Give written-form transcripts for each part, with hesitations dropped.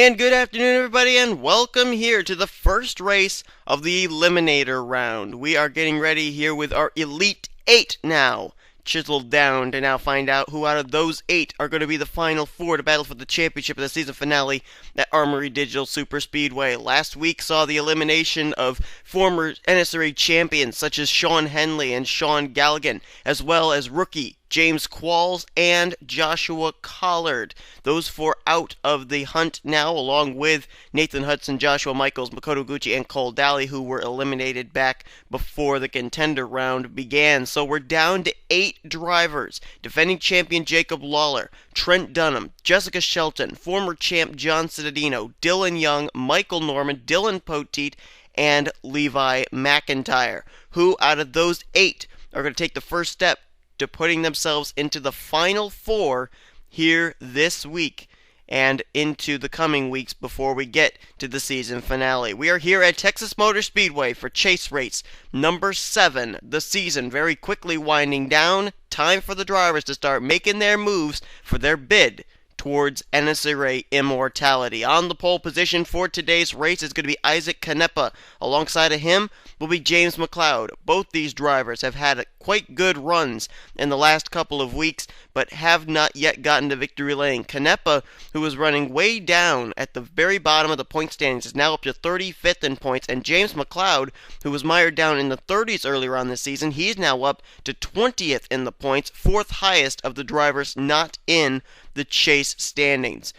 And good afternoon, everybody, and welcome here to the first race of the Eliminator Round. We are getting ready here with our Elite 8 now, chiseled down to now find out who out of those 8 are going to be the final 4 to battle for the championship of the season finale at Armory Digital Superspeedway. Last week saw the elimination of former NNSCRA champions such as Sean Henley and Sean Galligan, as well as rookie James Qualls and Joshua Collard. Those 4 out of the hunt now, along with Nathan Hudson, Joshua Michaels, Makoto Gucci, and Cole Daly, who were eliminated back before the contender round began. So we're down to 8 drivers. Defending champion Jacob Lawler, Trent Dunham, Jessica Shelton, former champ John Cittadino, Dylan Young, Michael Norman, Dylan Poteet, and Levi McIntyre. Who out of those 8 are going to take the first step to putting themselves into the final 4 here this week and into the coming weeks before we get to the season finale. We are here at Texas Motor Speedway for chase race number 7. The season very quickly winding down. Time for the drivers to start making their moves for their bid towards NNSCRA immortality. On the pole position for today's race is going to be Isaac Canepa. Alongside of him will be James McLeod. Both these drivers have had quite good runs in the last couple of weeks, but have not yet gotten to victory lane. Canepa, who was running way down at the very bottom of the point standings, is now up to 35th in points, and James McLeod, who was mired down in the 30s earlier on this season, he's now up to 20th in the points, 4th highest of the drivers not in the chase standings.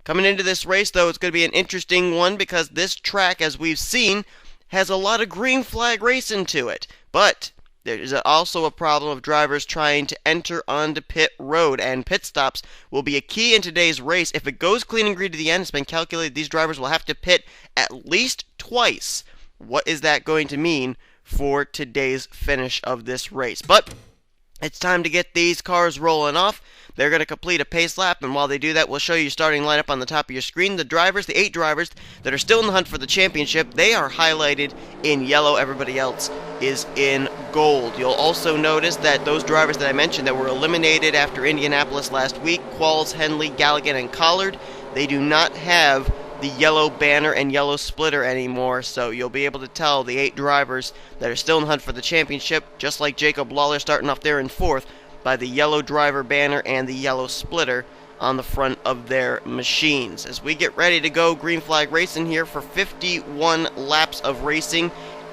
Coming into this race, though, it's going to be an interesting one because this track, as we've seen, has a lot of green flag racing to it. But there is also a problem of drivers trying to enter onto pit road, and pit stops will be a key in today's race. If it goes clean and green to the end, it's been calculated these drivers will have to pit at least twice. What is that going to mean for today's finish of this race? But it's time to get these cars rolling off. They're going to complete a pace lap, and while they do that, we'll show you starting lineup on the top of your screen. The drivers, the 8 drivers that are still in the hunt for the championship, they are highlighted in yellow. Everybody else is in gold. You'll also notice that those drivers that I mentioned that were eliminated after Indianapolis last week, Qualls, Henley, Galligan, and Collard, they do not have the yellow banner and yellow splitter anymore, so you'll be able to tell the 8 drivers that are still in the hunt for the championship, just like Jacob Lawler starting off there in 4th, by the yellow driver banner and the yellow splitter on the front of their machines. As we get ready to go green flag racing here for 51 laps of racing,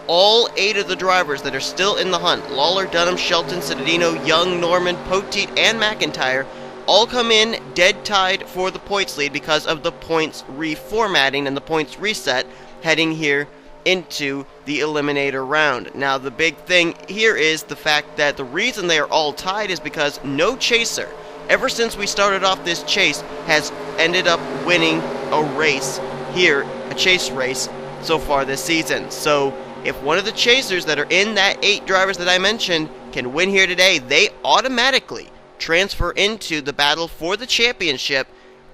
all 8 of the drivers that are still in the hunt, Lawler, Dunham, Shelton, Cittadino, Young, Norman, Poteet, and McIntyre, all come in dead tied for the points lead because of the points reformatting and the points reset heading here into the Eliminator Round. Now, the big thing here is the fact that the reason they are all tied is because no chaser, ever since we started off this chase, has ended up winning a race here, a chase race, so far this season. So, if one of the chasers that are in that 8 drivers that I mentioned can win here today, they automatically transfer into the battle for the championship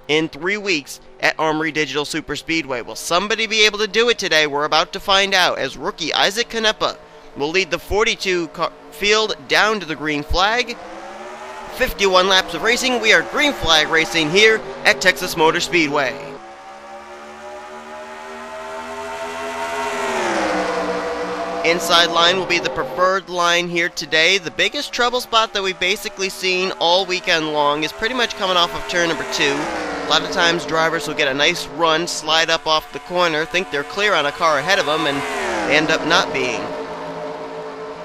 in 3 weeks at Armory Digital Superspeedway. Will somebody be able to do it today? We're about to find out, as rookie Isaac Canepa will lead the 42 field down to the green flag. 51 laps of racing. We are green flag racing here at Texas Motor Speedway. Inside line will be the preferred line here today. The biggest trouble spot that we've basically seen all weekend long is pretty much coming off of turn number 2. A lot of times drivers will get a nice run, slide up off the corner, think they're clear on a car ahead of them, and they end up not being.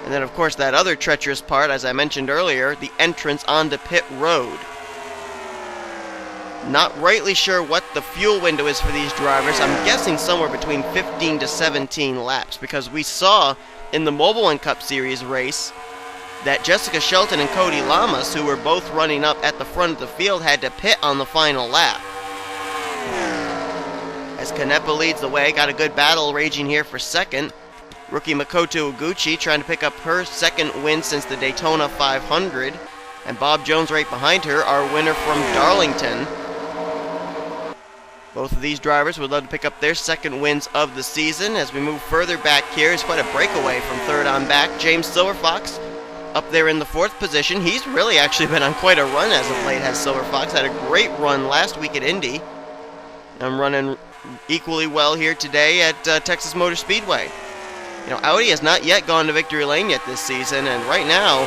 And then, of course, that other treacherous part, as I mentioned earlier, the entrance onto pit road. Not rightly sure what the fuel window is for these drivers. I'm guessing somewhere between 15 to 17 laps, because we saw in the Mobile One Cup Series race that Jessica Shelton and Cody Lamas, who were both running up at the front of the field, had to pit on the final lap. As Canepa leads the way, got a good battle raging here for second. Rookie Makoto Uguchi trying to pick up her second win since the Daytona 500. And Bob Jones right behind her, our winner from Darlington. Both of these drivers would love to pick up their second wins of the season. As we move further back here, it's quite a breakaway from third on back. James Silverfox up there in the 4th position. He's really actually been on quite a run as of late, has Silverfox. Had a great run last week at Indy. I'm running equally well here today at Texas Motor Speedway. You know, Audi has not yet gone to victory lane yet this season, and right now,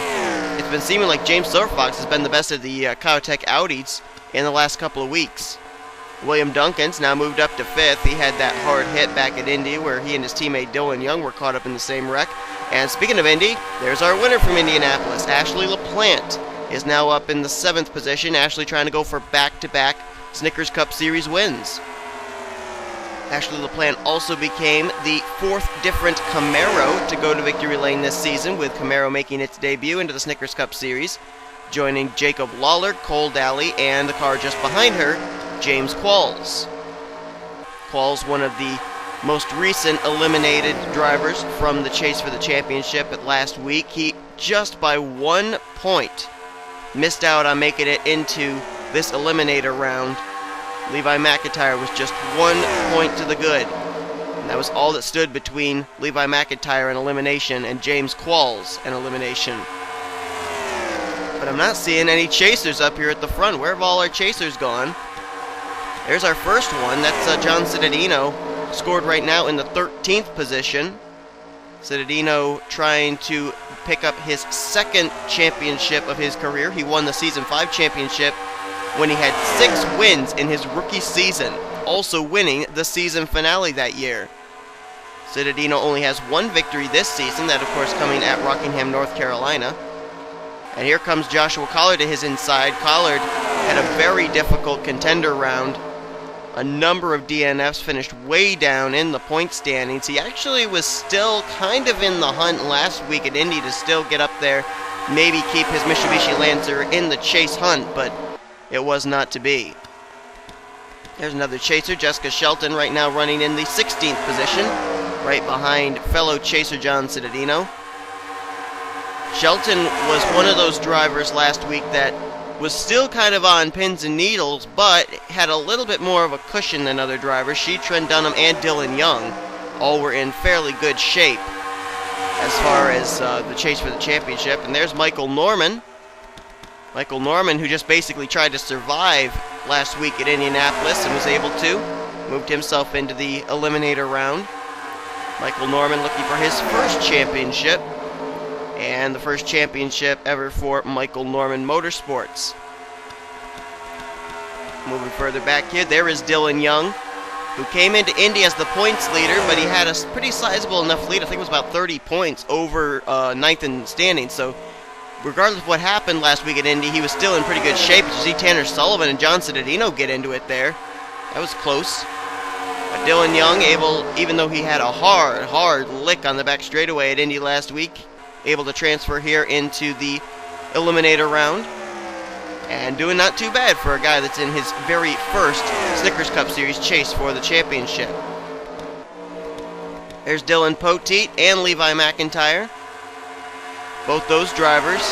it's been seeming like James Silverfox has been the best of the Cowtech Audis in the last couple of weeks. William Duncan's now moved up to 5th. He had that hard hit back at Indy where he and his teammate Dylan Young were caught up in the same wreck. And speaking of Indy, there's our winner from Indianapolis. Ashley LaPlante is now up in the 7th position. Ashley trying to go for back-to-back Snickers Cup Series wins. Ashley LaPlante also became the 4th different Camaro to go to victory lane this season, with Camaro making its debut into the Snickers Cup Series, joining Jacob Lawler, Cole Daly, and the car just behind her, James Qualls. Qualls, one of the most recent eliminated drivers from the chase for the championship at last week. He, just by 1 point, missed out on making it into this Eliminator round. Levi McIntyre was just 1 point to the good. And that was all that stood between Levi McIntyre and elimination and James Qualls and elimination. But I'm not seeing any chasers up here at the front. Where have all our chasers gone? There's our first one. That's John Cittadino, scored right now in the 13th position. Cittadino trying to pick up his 2nd championship of his career. He won the Season 5 championship when he had 6 wins in his rookie season, also winning the season finale that year. Cittadino only has 1 victory this season, that of course coming at Rockingham, North Carolina. And here comes Joshua Collard to his inside. Collard had a very difficult contender round. A number of DNFs, finished way down in the point standings. He actually was still kind of in the hunt last week at Indy to still get up there, maybe keep his Mitsubishi Lancer in the chase hunt, but it was not to be. There's another chaser, Jessica Shelton, right now running in the 16th position, right behind fellow chaser John Cittadino. Shelton was one of those drivers last week that was still kind of on pins and needles, but had a little bit more of a cushion than other drivers. She, Trent Dunham, and Dylan Young all were in fairly good shape as far as the chase for the championship. And there's Michael Norman. Michael Norman, who just basically tried to survive last week at Indianapolis and was able to. Moved himself into the Eliminator round. Michael Norman looking for his first championship, and the first championship ever for Michael Norman Motorsports. Moving further back here, there is Dylan Young, who came into Indy as the points leader, but he had a pretty sizable enough lead. I think it was about 30 points over 9th in standing. So regardless of what happened last week at Indy, he was still in pretty good shape. You see Tanner Sullivan and John Cittadino get into it there. That was close. But Dylan Young able, even though he had a hard lick on the back straightaway at Indy last week, able to transfer here into the Eliminator round. And doing not too bad for a guy that's in his very first Snickers Cup Series chase for the championship. There's Dylan Poteet and Levi McIntyre. Both those drivers,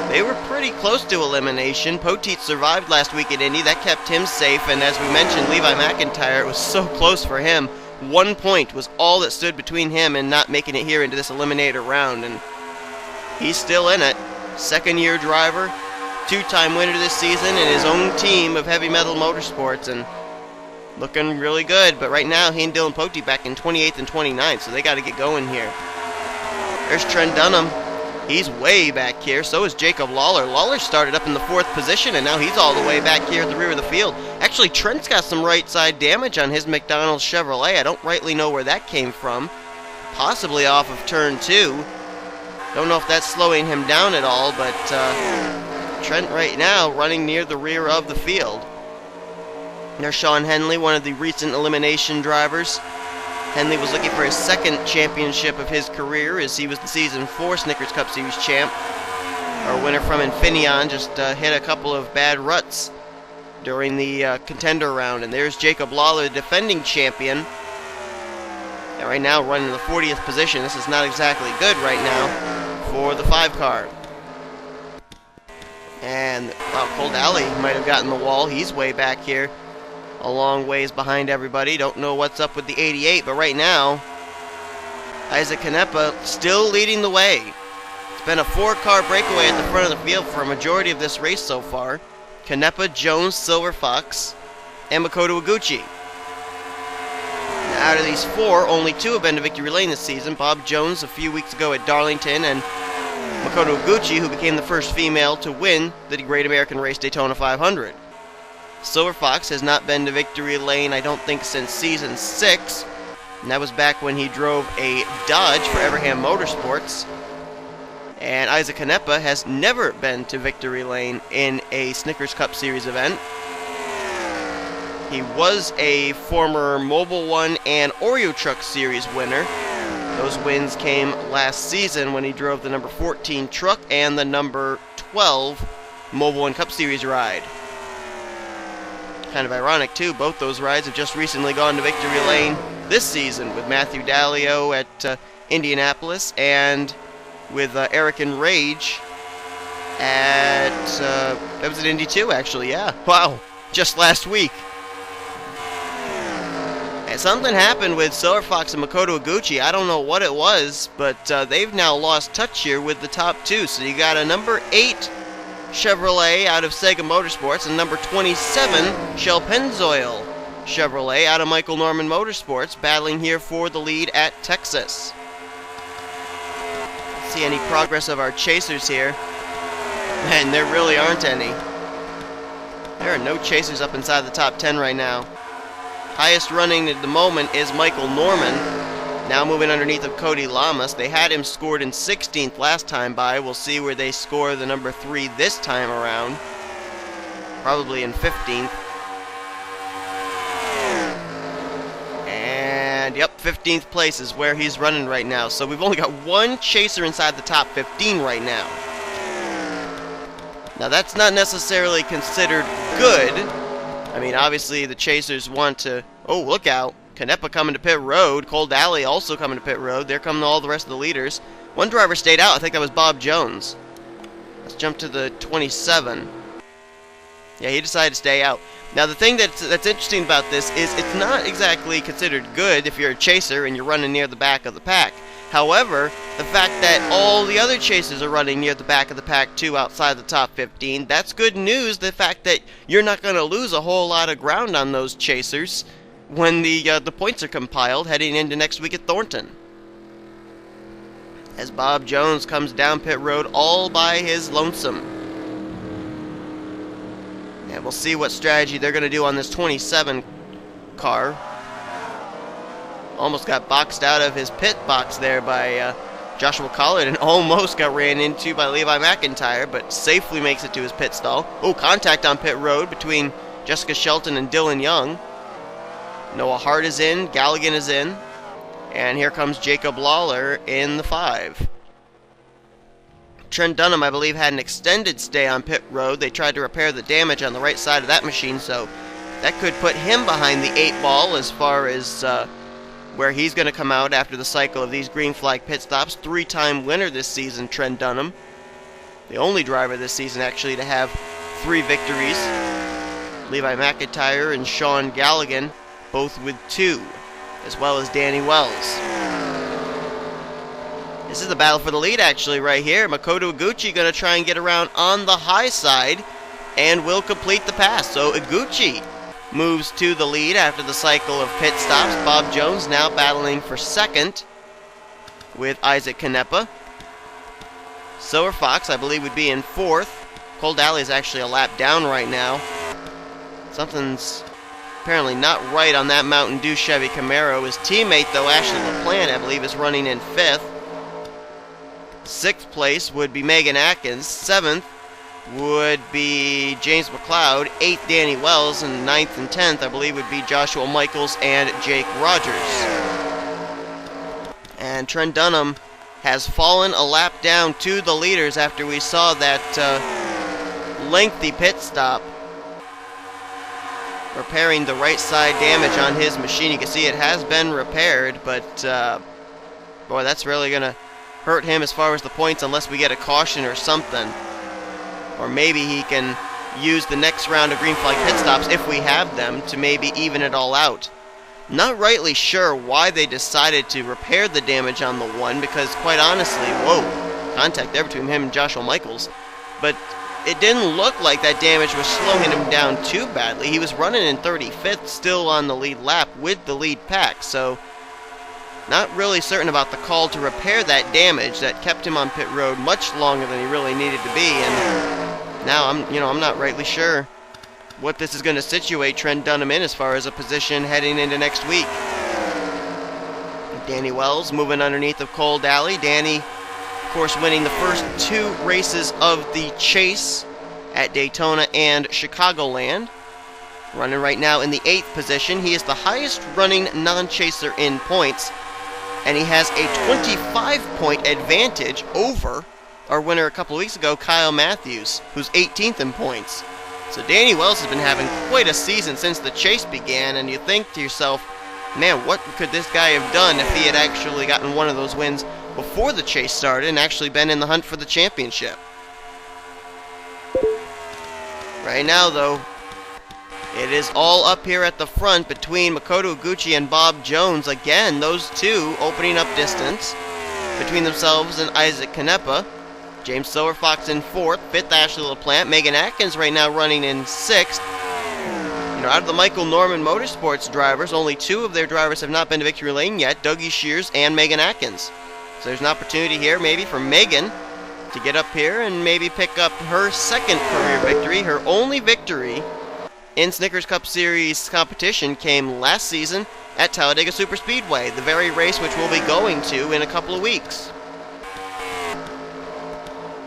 they were pretty close to elimination. Poteet survived last week at Indy. That kept him safe. And as we mentioned, Levi McIntyre, it was so close for him. 1 point was all that stood between him and not making it here into this Eliminator round. And he's still in it. Second-year driver, 2-time winner this season in his own team of Heavy Metal Motorsports, and looking really good. But right now, he and Dylan Poteet back in 28th and 29th, so they got to get going here. There's Trent Dunham. He's way back here. So is Jacob Lawler. Lawler started up in the 4th position, and now he's all the way back here at the rear of the field. Actually, Trent's got some right-side damage on his McDonald's Chevrolet. I don't rightly know where that came from. Possibly off of turn 2. Don't know if that's slowing him down at all, but Trent right now running near the rear of the field. There's Sean Henley, one of the recent elimination drivers. Henley was looking for his 2nd championship of his career, as he was the Season 4 Snickers Cup Series champ. Our winner from Infineon just hit a couple of bad ruts during the contender round. And there's Jacob Lawler, the defending champion. And right now running in the 40th position. This is not exactly good right now for the 5 car. And, wow, Cole Daly might have gotten the wall. He's way back here, a long ways behind everybody. Don't know what's up with the 88, but right now, Isaac Canepa still leading the way. It's been a 4-car breakaway at the front of the field for a majority of this race so far. Canepa, Jones, Silverfox, and Makoto Iguchi. Out of these 4, only 2 have been to victory lane this season. Bob Jones a few weeks ago at Darlington, and Makoto Oguchi, who became the first female to win the Great American Race Daytona 500. Silver Fox has not been to victory lane, I don't think, since season 6. And that was back when he drove a Dodge for Everham Motorsports. And Isaac Canepa has never been to victory lane in a Snickers Cup Series event. He was a former Mobile One and Oreo Truck Series winner. Those wins came last season when he drove the number 14 truck and the number 12 Mobile One Cup Series ride. Kind of ironic, too. Both those rides have just recently gone to victory lane this season with Matthew Dallio at Indianapolis and with Eric and Rage at... that was at Indy 2, actually, yeah. Wow, just last week. And something happened with Silver Fox and Makoto Oguchi. I don't know what it was, but they've now lost touch here with the top 2. So you got a number 8 Chevrolet out of Sega Motorsports and number 27 Shell Pennzoil Chevrolet out of Michael Norman Motorsports battling here for the lead at Texas. See any progress of our chasers here? Man, there really aren't any. There are no chasers up inside the top 10 right now. Highest running at the moment is Michael Norman, now moving underneath of Cody Lamas. They had him scored in 16th last time by. We'll see where they score the number 3 this time around. Probably in 15th. And yep, 15th place is where he's running right now. So we've only got 1 chaser inside the top 15 right now. Now that's not necessarily considered good. I mean, obviously the chasers want to... Oh, look out. Canepa coming to pit road. Cole Daly also coming to pit road. There come all the rest of the leaders. One driver stayed out. I think that was Bob Jones. Let's jump to the 27. Yeah, he decided to stay out. Now, the thing that's interesting about this is it's not exactly considered good if you're a chaser and you're running near the back of the pack. However, the fact that all the other chasers are running near the back of the pack too outside the top 15, that's good news. The fact that you're not going to lose a whole lot of ground on those chasers when the points are compiled heading into next week at Thornton. As Bob Jones comes down pit road all by his lonesome. And we'll see what strategy they're going to do on this 27 car. Almost got boxed out of his pit box there by Joshua Collard and almost got ran into by Levi McIntyre, but safely makes it to his pit stall. Oh, contact on pit road between Jessica Shelton and Dylan Young. Noah Hart is in, Galligan is in, and here comes Jacob Lawler in the 5. Trent Dunham, I believe, had an extended stay on pit road. They tried to repair the damage on the right side of that machine, so that could put him behind the 8 ball as far as where he's going to come out after the cycle of these green flag pit stops. 3-time winner this season, Trent Dunham. The only driver this season, actually, to have 3 victories. Levi McIntyre and Sean Galligan, both with 2, as well as Danny Wells. This is the battle for the lead, actually, right here. Makoto Oguchi going to try and get around on the high side and will complete the pass. So Oguchi moves to the lead after the cycle of pit stops. Bob Jones now battling for second with Isaac Canepa. Silver Fox, I believe, would be in 4th. Cole Daly is actually a lap down right now. Something's apparently not right on that Mountain Dew Chevy Camaro. His teammate, though, Ashley LaPlante, I believe, is running in 5th. 6th place would be Megan Atkins. 7th would be James McLeod. 8th, Danny Wells. And 9th and 10th, I believe, would be Joshua Michaels and Jake Rogers. And Trent Dunham has fallen a lap down to the leaders after we saw that lengthy pit stop, repairing the right side damage on his machine. You can see it has been repaired, but boy, that's really going to hurt him as far as the points unless we get a caution or something. Or maybe he can use the next round of green flag pit stops, if we have them, to maybe even it all out. Not rightly sure why they decided to repair the damage on the 1, because quite honestly, whoa, contact there between him and Joshua Michaels. But it didn't look like that damage was slowing him down too badly. He was running in 35th, still on the lead lap with the lead pack, so not really certain about the call to repair that damage that kept him on pit road much longer than he really needed to be. And now I'm not rightly sure what this is going to situate Trent Dunham in as far as a position heading into next week. Danny Wells moving underneath of Cole Daly. Danny, of course, winning the first 2 races of the chase at Daytona and Chicagoland. Running right now in the 8th position. He is the highest running non-chaser in points, and he has a 25-point advantage over our winner a couple of weeks ago, Kyle Matthews, who's 18th in points. So Danny Wells has been having quite a season since the chase began, and you think to yourself, man, what could this guy have done if he had actually gotten one of those wins before the chase started and actually been in the hunt for the championship? Right now, though, it is all up here at the front between Makoto Iguchi and Bob Jones. Again, those two opening up distance between themselves and Isaac Canepa. James Silverfox in 4th, 5th Ashley LaPlante. Megan Atkins right now running in 6th. Out of the Michael Norman Motorsports drivers, only 2 of their drivers have not been to victory lane yet, Dougie Shears and Megan Atkins. So there's an opportunity here maybe for Megan to get up here and maybe pick up her 2nd career victory. Her only victory in Snickers Cup Series competition came last season at Talladega Superspeedway, the very race which we'll be going to in a couple of weeks.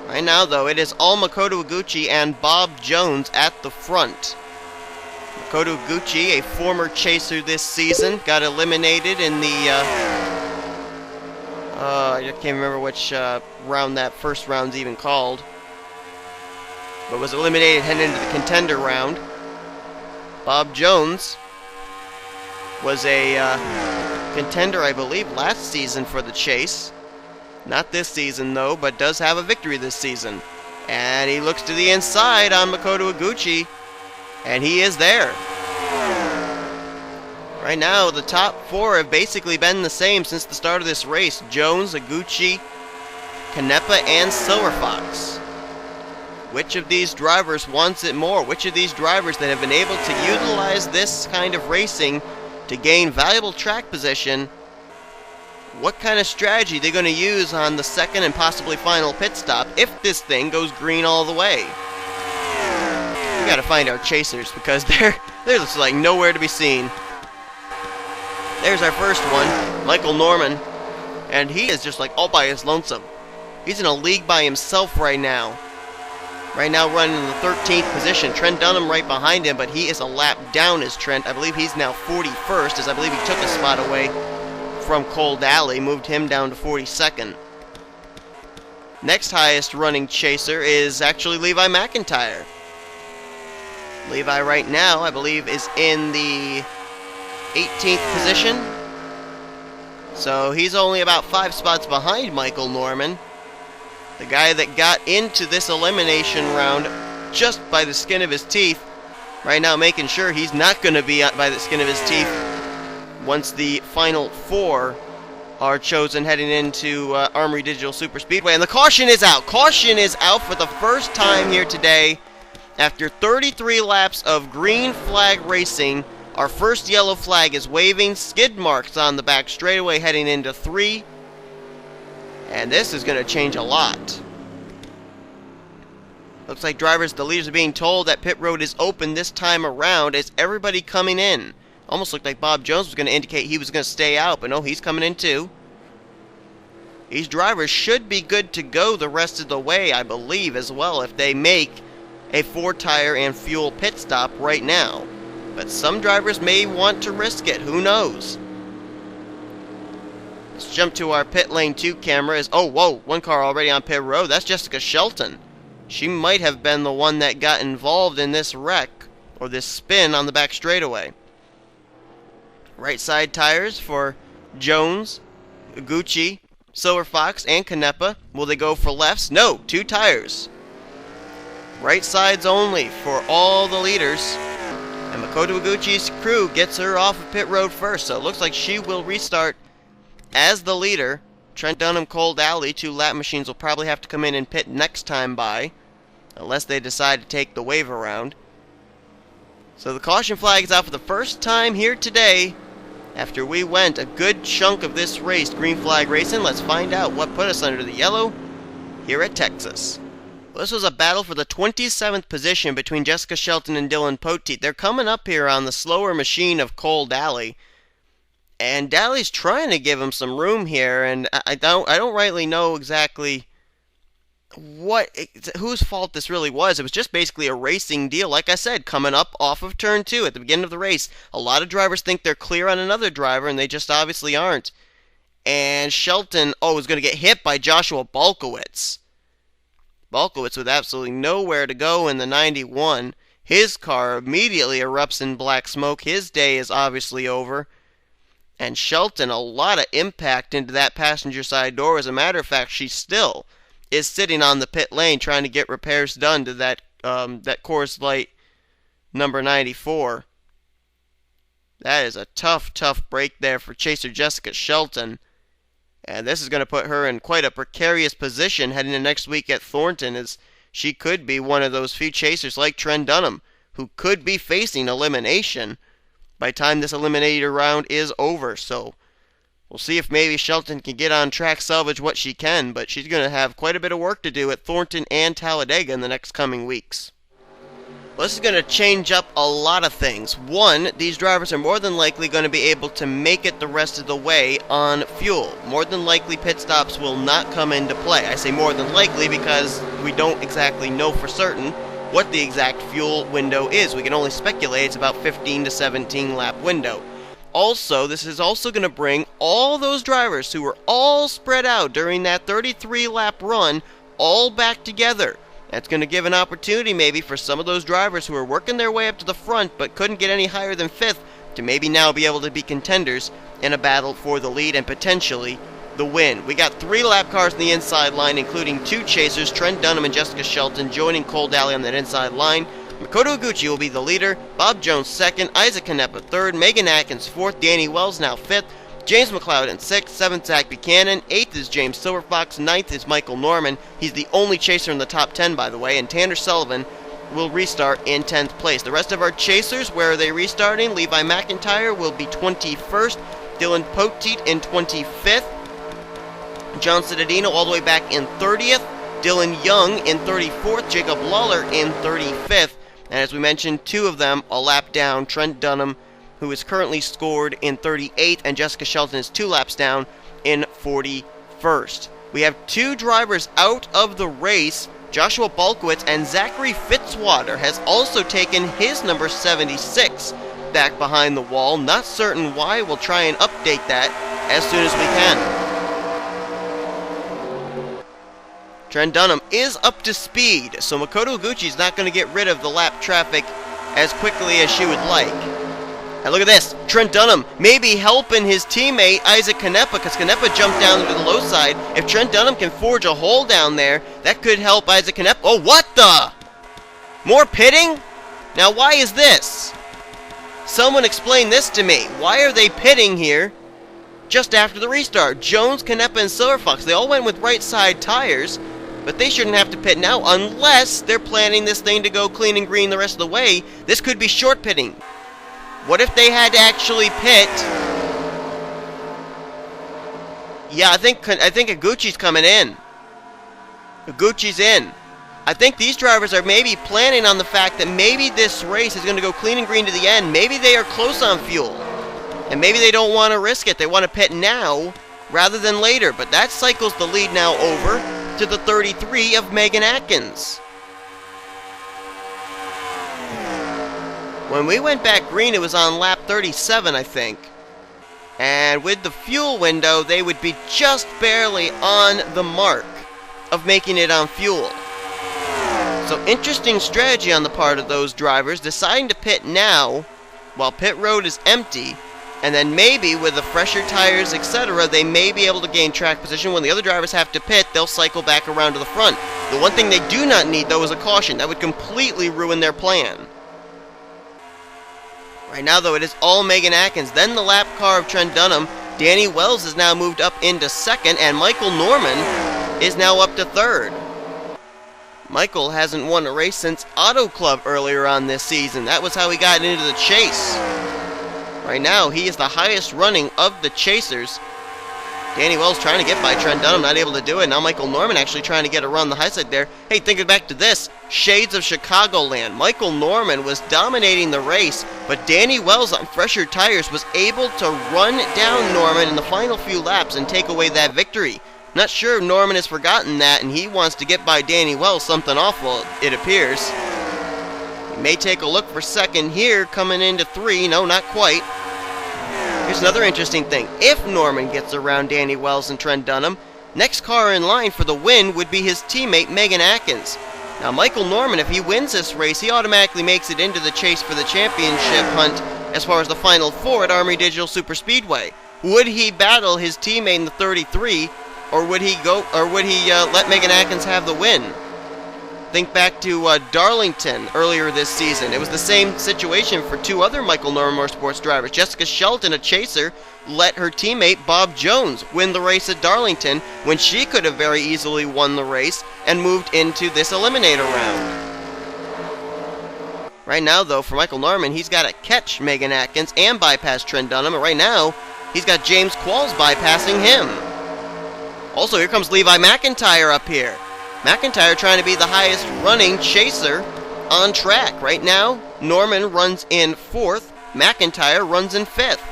Right now, though, it is all Makoto Iguchi and Bob Jones at the front. Makoto Iguchi, a former chaser this season, got eliminated in the, I can't remember which round that first round's even called, but was eliminated heading into the contender round. Bob Jones was a contender, I believe, last season for the chase. Not this season, though, but does have a victory this season. And he looks to the inside on Makoto Iguchi, and he is there. Right now, the top 4 have basically been the same since the start of this race. Jones, Iguchi, Canepa, and Silverfox. Which of these drivers wants it more? Which of these drivers that have been able to utilize this kind of racing to gain valuable track position, what kind of strategy they're going to use on the 2nd and possibly final pit stop if this thing goes green all the way? We got to find our chasers because they're just like nowhere to be seen. There's our first one, Michael Norman, and he is just like all by his lonesome. He's in a league by himself right now. Right now running in the 13th position. Trent Dunham right behind him, but he is a lap down as Trent. I believe he's now 41st, as I believe he took a spot away from Cole Daly, moved him down to 42nd. Next highest running chaser is actually Levi McIntyre. Levi right now, I believe, is in the 18th position. So he's only about 5 spots behind Michael Norman. The guy that got into this elimination round just by the skin of his teeth. Right now making sure he's not going to be by the skin of his teeth once the final 4 are chosen heading into Armory Digital Superspeedway. And the caution is out. Caution is out for the first time here today. After 33 laps of green flag racing, our first yellow flag is waving. Skid marks on the back straightaway heading into 3. And this is going to change a lot. Looks like the leaders are being told that pit road is open this time around as everybody coming in. Almost looked like Bob Jones was going to indicate he was going to stay out, but no, he's coming in too. These drivers should be good to go the rest of the way, I believe, as well, if they make a 4-tire and fuel pit stop right now. But some drivers may want to risk it. Who knows? Let's jump to our pit lane 2 camera. Oh, whoa, one car already on pit road. That's Jessica Shelton. She might have been the one that got involved in this wreck, or this spin on the back straightaway. Right side tires for Jones, Iguchi, Silverfox, and Canepa. Will they go for lefts? No, 2 tires. Right sides only for all the leaders. And Makoto Iguchi's crew gets her off of pit road first, so it looks like she will restart as the leader. Trent Dunham, Cole Daly, 2 lap machines will probably have to come in and pit next time by. unless they decide to take the wave around. So the caution flag is out for the first time here today. After we went a good chunk of this race green flag racing, let's find out what put us under the yellow here at Texas. Well, this was a battle for the 27th position between Jessica Shelton and Dylan Poteet. They're coming up here on the slower machine of Cole Daly. And Daly's trying to give him some room here, and I don't rightly know exactly whose fault this really was. It was just basically a racing deal. Like I said, coming up off of turn 2 at the beginning of the race, a lot of drivers think they're clear on another driver, and they just obviously aren't. And Shelton, was going to get hit by Joshua Balkowitz. Balkowitz with absolutely nowhere to go in the 91. His car immediately erupts in black smoke. His day is obviously over. And Shelton, a lot of impact into that passenger side door. As a matter of fact, she still is sitting on the pit lane trying to get repairs done to that Coors Light number 94. That is a tough break there for chaser Jessica Shelton. And this is going to put her in quite a precarious position heading into next week at Thornton, as she could be one of those few chasers like Trent Dunham who could be facing elimination by the time this Eliminator round is over. So we'll see if maybe Shelton can get on track, salvage what she can, but she's going to have quite a bit of work to do at Thornton and Talladega in the next coming weeks. Well, this is going to change up a lot of things. One, these drivers are more than likely going to be able to make it the rest of the way on fuel. More than likely pit stops will not come into play. I say more than likely because we don't exactly know for certain what the exact fuel window is. We can only speculate it's about 15 to 17 lap window. Also, this is also going to bring all those drivers who were all spread out during that 33 lap run all back together. That's going to give an opportunity maybe for some of those drivers who are working their way up to the front but couldn't get any higher than 5th to maybe now be able to be contenders in a battle for the lead and potentially the win. We got 3 lap cars on the inside line, including 2 chasers, Trent Dunham and Jessica Shelton, joining Cole Daly on that inside line. Makoto Iguchi will be the leader, Bob Jones 2nd, Isaac Canepa 3rd, Megan Atkins 4th, Danny Wells now 5th, James McLeod in 6th, 7th Zach Buchanan, 8th is James Silverfox, 9th is Michael Norman. He's the only chaser in the top 10, by the way, and Tanner Sullivan will restart in 10th place. The rest of our chasers, where are they restarting? Levi McIntyre will be 21st, Dylan Poteet in 25th, John Cittadino all the way back in 30th, Dylan Young in 34th, Jacob Lawler in 35th, and as we mentioned, 2 of them a lap down, Trent Dunham, who is currently scored in 38th, and Jessica Shelton is 2 laps down in 41st. We have 2 drivers out of the race. Joshua Balkowitz and Zachary Fitzwater has also taken his number 76 back behind the wall. Not certain why. We'll try and update that as soon as we can. Trent Dunham is up to speed, so Makoto Iguchi is not going to get rid of the lap traffic as quickly as she would like. And look at this, Trent Dunham maybe helping his teammate Isaac Canepa, because Canepa jumped down to the low side. If Trent Dunham can forge a hole down there, that could help Isaac Canepa. Oh, what the? More pitting? Now, why is this? Someone explain this to me. Why are they pitting here just after the restart? Jones, Canepa, and Silverfox, they all went with right side tires, but they shouldn't have to pit now unless they're planning this thing to go clean and green the rest of the way. This could be short pitting. What if they had to actually pit? Yeah, I think Iguchi's coming in. Iguchi's in. I think these drivers are maybe planning on the fact that maybe this race is going to go clean and green to the end. Maybe they are close on fuel. And maybe they don't want to risk it. They want to pit now rather than later. But that cycles the lead now over to the 33 of Megan Atkins. When we went back green, it was on lap 37, I think. And with the fuel window, they would be just barely on the mark of making it on fuel. So interesting strategy on the part of those drivers, deciding to pit now while pit road is empty, and then maybe with the fresher tires, etc., they may be able to gain track position. When the other drivers have to pit, they'll cycle back around to the front. The one thing they do not need, though, is a caution. That would completely ruin their plan. Right now, though, it is all Megan Atkins. Then the lap car of Trent Dunham. Danny Wells has now moved up into 2nd, and Michael Norman is now up to 3rd. Michael hasn't won a race since Auto Club earlier on this season. That was how he got into the chase. Right now, he is the highest running of the chasers. Danny Wells trying to get by Trent Dunham, not able to do it. Now Michael Norman actually trying to get around the high side there. Hey, thinking back to this, shades of Chicagoland. Michael Norman was dominating the race, but Danny Wells on fresher tires was able to run down Norman in the final few laps and take away that victory. Not sure if Norman has forgotten that, and he wants to get by Danny Wells, something awful, it appears. He may take a look for second here, coming into 3. No, not quite. Here's another interesting thing. If Norman gets around Danny Wells and Trent Dunham, next car in line for the win would be his teammate Megan Atkins. Now Michael Norman, if he wins this race, he automatically makes it into the chase for the championship hunt as far as the Final Four at Army Digital Superspeedway. Would he battle his teammate in the 33, or would he let Megan Atkins have the win? Think back to Darlington earlier this season. It was the same situation for 2 other Michael Norman Motorsports drivers. Jessica Shelton, a chaser, let her teammate Bob Jones win the race at Darlington when she could have very easily won the race and moved into this Eliminator Round. Right now, though, for Michael Norman, he's got to catch Megan Atkins and bypass Trent Dunham. And right now, he's got James Qualls bypassing him. Also, here comes Levi McIntyre up here. McIntyre trying to be the highest running chaser on track. Right now, Norman runs in 4th. McIntyre runs in 5th.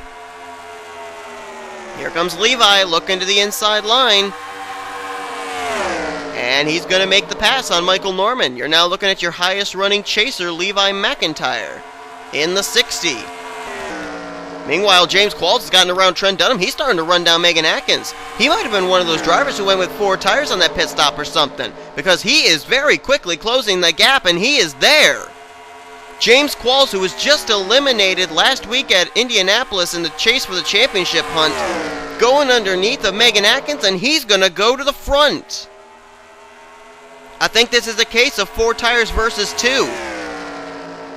Here comes Levi looking to the inside line. And he's going to make the pass on Michael Norman. You're now looking at your highest running chaser, Levi McIntyre, in the 60. Meanwhile, James Qualls has gotten around Trent Dunham. He's starting to run down Megan Atkins. He might have been one of those drivers who went with 4 tires on that pit stop or something, because he is very quickly closing the gap, and he is there. James Qualls, who was just eliminated last week at Indianapolis in the chase for the championship hunt, going underneath of Megan Atkins, and he's going to go to the front. I think this is a case of 4 tires versus 2.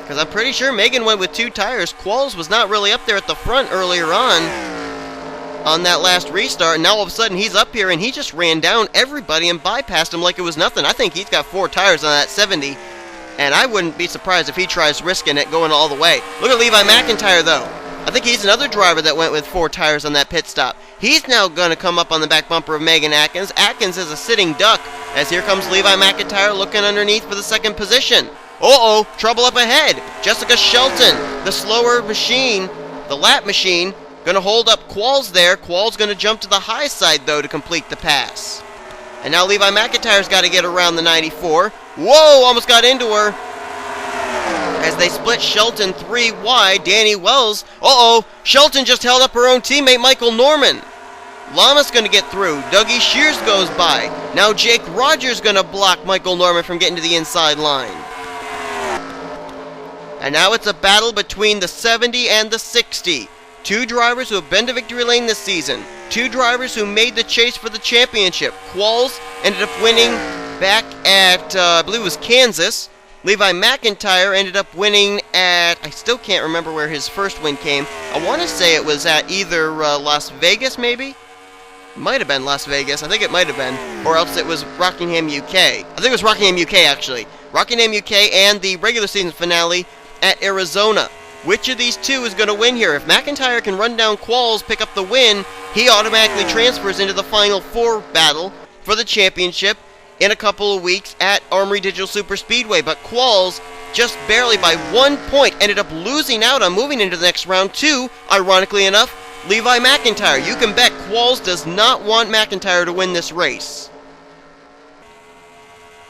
Because I'm pretty sure Megan went with 2 tires. Qualls was not really up there at the front earlier on that last restart. And now all of a sudden he's up here and he just ran down everybody and bypassed him like it was nothing. I think he's got 4 tires on that 70. And I wouldn't be surprised if he tries risking it going all the way. Look at Levi McIntyre though. I think he's another driver that went with 4 tires on that pit stop. He's now going to come up on the back bumper of Megan Atkins. Atkins is a sitting duck as here comes Levi McIntyre looking underneath for the second position. Uh-oh, trouble up ahead. Jessica Shelton, the slower machine, the lap machine, going to hold up Qualls there. Qualls going to jump to the high side, though, to complete the pass. And now Levi McIntyre's got to get around the 94. Whoa, almost got into her. As they split Shelton 3 wide, Danny Wells. Uh-oh, Shelton just held up her own teammate, Michael Norman. Lama's going to get through. Dougie Shears goes by. Now Jake Rogers going to block Michael Norman from getting to the inside line. And now it's a battle between the 70 and the 60. 2 drivers who have been to victory lane this season. 2 drivers who made the chase for the championship. Qualls ended up winning back at, I believe it was Kansas. Levi McIntyre ended up winning at, I still can't remember where his first win came. I want to say it was at either Las Vegas, maybe? Might have been Las Vegas. I think it might have been. Or else it was Rockingham, UK. I think it was Rockingham, UK, actually. Rockingham, UK, and the regular season finale at Arizona. Which of these 2 is going to win here? If McIntyre can run down Qualls, pick up the win, he automatically transfers into the Final Four battle for the championship in a couple of weeks at Armory Digital Superspeedway. But Qualls, just barely by 1 point, ended up losing out on moving into the next round to, ironically enough, Levi McIntyre. You can bet Qualls does not want McIntyre to win this race.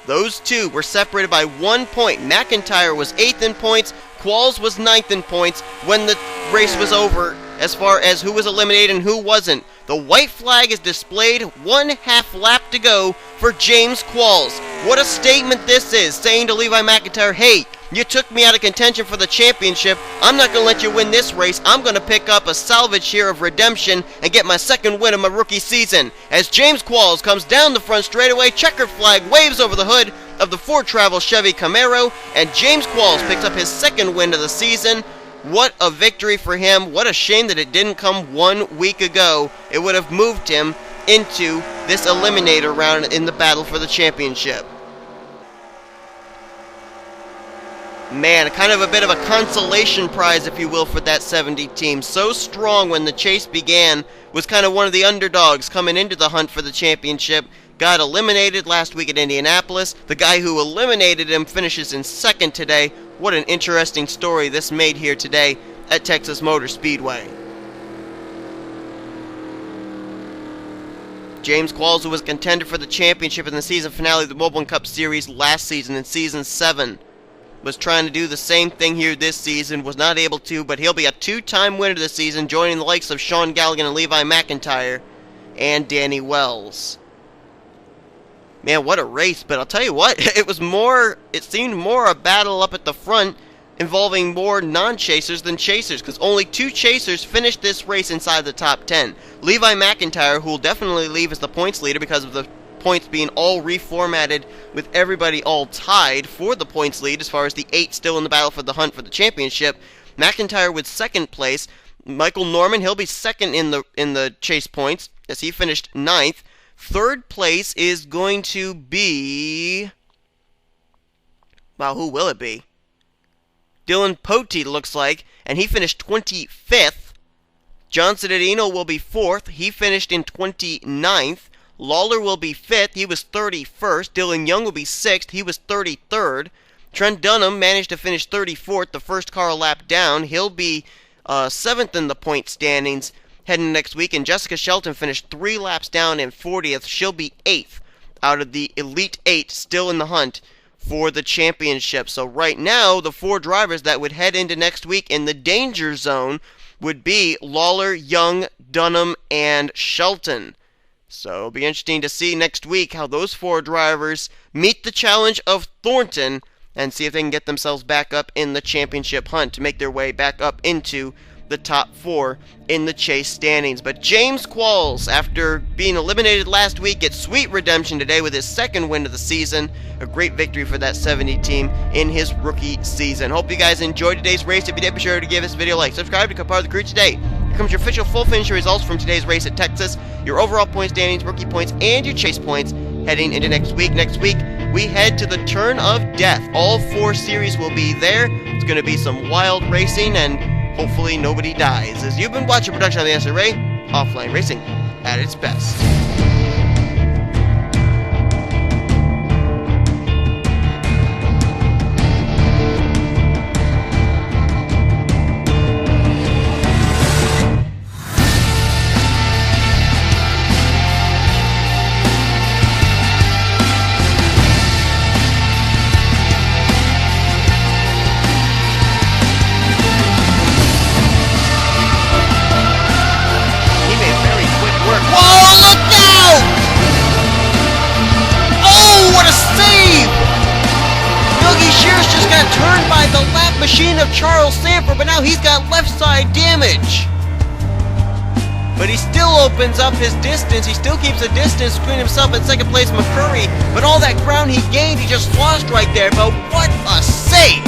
Those 2 were separated by 1 point. McIntyre was 8th in points. Qualls was 9th in points when the race was over as far as who was eliminated and who wasn't. The white flag is displayed, 1/2 lap to go for James Qualls. What a statement this is, saying to Levi McIntyre, hey, you took me out of contention for the championship. I'm not going to let you win this race. I'm going to pick up a salvage here of redemption and get my second win of my rookie season. As James Qualls comes down the front straightaway, checkered flag waves over the hood of the Ford Travel Chevy Camaro, and James Qualls picks up his second win of the season. What a victory for him. What a shame that it didn't come 1 week ago. It would have moved him into this Eliminator round in the battle for the championship. Man, kind of a bit of a consolation prize, if you will, for that 70 team. So strong when the chase began, was kind of one of the underdogs coming into the hunt for the championship. Got eliminated last week at Indianapolis. The guy who eliminated him finishes in second today. What an interesting story this made here today at Texas Motor Speedway. James Qualls, who was a contender for the championship in the season finale of the Mobile Cup Series last season in Season 7, was trying to do the same thing here this season, was not able to, but he'll be a two-time winner this season, joining the likes of Sean Galligan and Levi McIntyre and Danny Wells. Man, what a race, but I'll tell you what, it seemed more a battle up at the front involving more non-chasers than chasers, because only 2 chasers finished this race inside the top 10. Levi McIntyre, who will definitely leave as the points leader because of the points being all reformatted with everybody all tied for the points lead as far as the 8 still in the battle for the hunt for the championship. McIntyre with second place. Michael Norman, he'll be second in the chase points as he finished 9th. Third place is going to be... Wow, who will it be? Dylan Potey, looks like, and he finished 25th. John Cittadino will be 4th. He finished in 29th. Lawler will be 5th. He was 31st. Dylan Young will be 6th. He was 33rd. Trent Dunham managed to finish 34th, the first car lap down. He'll be 7th in the point standings heading next week. And Jessica Shelton finished 3 laps down in 40th. She'll be 8th out of the Elite 8 still in the hunt for the championship. So right now, the 4 drivers that would head into next week in the danger zone would be Lawler, Young, Dunham, and Shelton. So it'll be interesting to see next week how those 4 drivers meet the challenge of Thornton and see if they can get themselves back up in the championship hunt to make their way back up into the top 4 in the chase standings. But James Qualls, after being eliminated last week, gets sweet redemption today with his second win of the season. A great victory for that 70 team in his rookie season. Hope you guys enjoyed today's race. If you did, be sure to give this video a like. Subscribe to become part of the crew today. Here comes your official full finisher results from today's race at Texas, your overall point standings, rookie points, and your chase points heading into next week. Next week, we head to the turn of death. All 4 series will be there. It's going to be some wild racing, and hopefully nobody dies. As you've been watching a production of the NNSCRA, offline racing at its best. Turned by the lap machine of Charles Sanford, but now he's got left side damage. But he still opens up his distance. He still keeps a distance between himself and second place McCurry. But all that ground he gained, he just lost right there. But what a save!